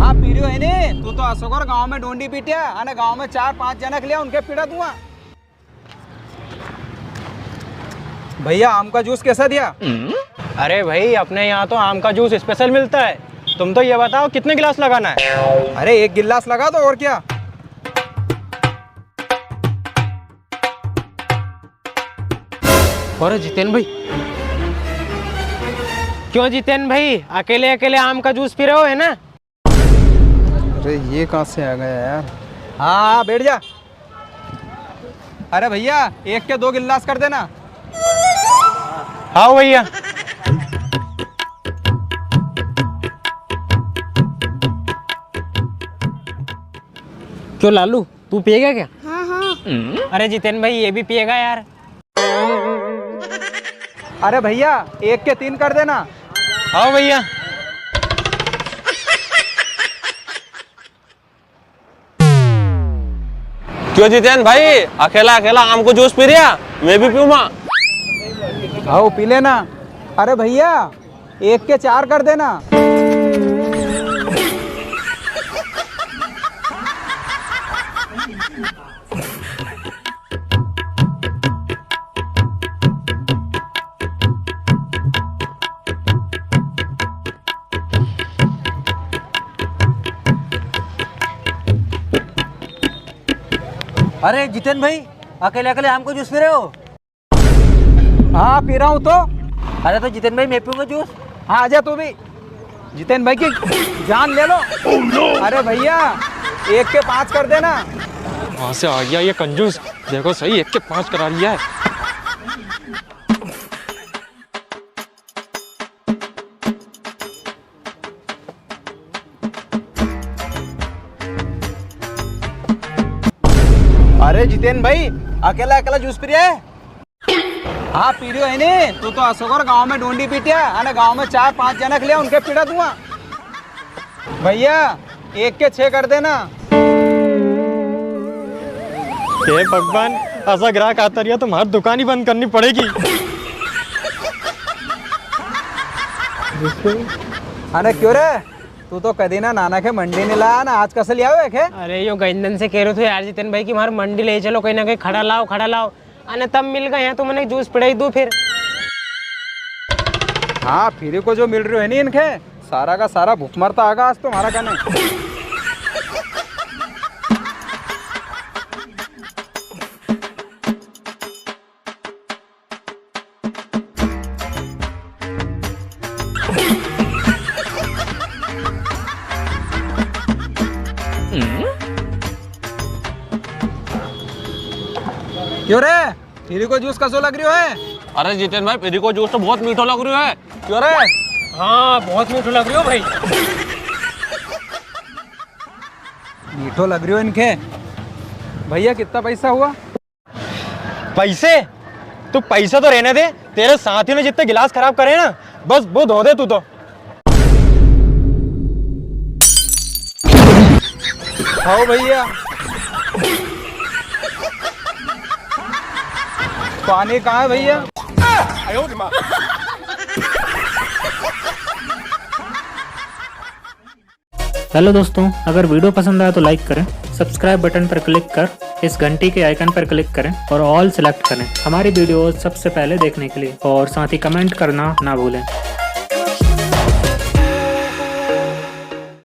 हाँ पीरियो है नी, तू तो असोकर गांव में डोंडी पीटिया अने गांव में 4-5 जनक लिया उनके पीड़ा दूंगा। भैया आम का जूस कैसा दिया? अरे भाई अपने यहाँ तो आम का जूस स्पेशल मिलता है। तुम तो ये बताओ कितने गिलास लगाना है? अरे 1 गिलास लगा दो और क्या। और जितेन भाई, क्यों जितेन भाई अकेले अकेले आम का जूस पी रहे हो है ना? अरे ये कहाँ से आ गया यार। हाँ बैठ जा। अरे भैया 1 के 2 गिलास कर देना। हाँ भैया। क्यों लालू तू पिएगा क्या? हाँ हाँ। अरे जितेन भाई ये भी पिएगा यार। अरे भैया 1 के 3 कर देना। हाँ भैया। क्यों जितेन भाई अकेला अकेला आम को जूस पी रिया? मैं भी पीऊंगा। आओ पी लेना। अरे भैया 1 के 4 कर देना। अरे जितेन भाई अकेले अकेले आम को जूस पी रहे हो? हाँ पी रहा हूँ तो। अरे तो जितेन भाई मैं पीऊंगा जूस। हाँ आजा तू भी। जितेन भाई की जान ले लो। अरे भैया 1 के 5 कर देना। वहां से आ गया ये कंजूस, देखो सही 1 के 5 करा लिया है। अरे जितेन भाई अकेला अकेला जूस पी रहा है? हाँ पी रही है नी, तू तो असोकर गांव में डोंडी पीटिया अने गांव में 4-5 जनक लिया उनके पीड़ा दूंगा। भैया 1 के 6 कर देना। हे भगवान, ऐसा ग्राहक आता रहा तो हमारी दुकान ही बंद करनी पड़ेगी। अरे क्यों रे, तू तो कदी ना नाना के मंडी नहीं लाया ना, आज कैसे लिया हुआ है? अरे यो गंदन से कह रहे थे यार जितेन भाई कि हमारे मंडी ले चलो कहीं ना कहीं खड़ा लाओ अने तब मिल गए हैं तो मैंने जूस पिड़ा ही दूं फिर। हाँ फिर को जो मिल रही है नी इनके सारा का सारा भूख मरता आगा आज तुम्हारा कहने। क्यों रे फिर को जूस कसो लग रही है? अरे जितेन भाई मेरी को जूस तो बहुत मीठा लग रहा है। क्यों रे? हाँ बहुत मीठो लग रही हो भाई। मीठो लग रही हो इनके। भैया कितना पैसा हुआ? पैसे? तू पैसा तो रहने दे, तेरे साथी ने जितने गिलास खराब करे ना बस वो धो दे तू तो। आओ भैया पानी कहाँ है भैया? हेलो दोस्तों, अगर वीडियो पसंद आया तो लाइक करें, सब्सक्राइब बटन पर क्लिक कर इस घंटी के आइकन पर क्लिक करें और ऑल सिलेक्ट करें हमारी वीडियोस सबसे पहले देखने के लिए, और साथ ही कमेंट करना ना भूलें।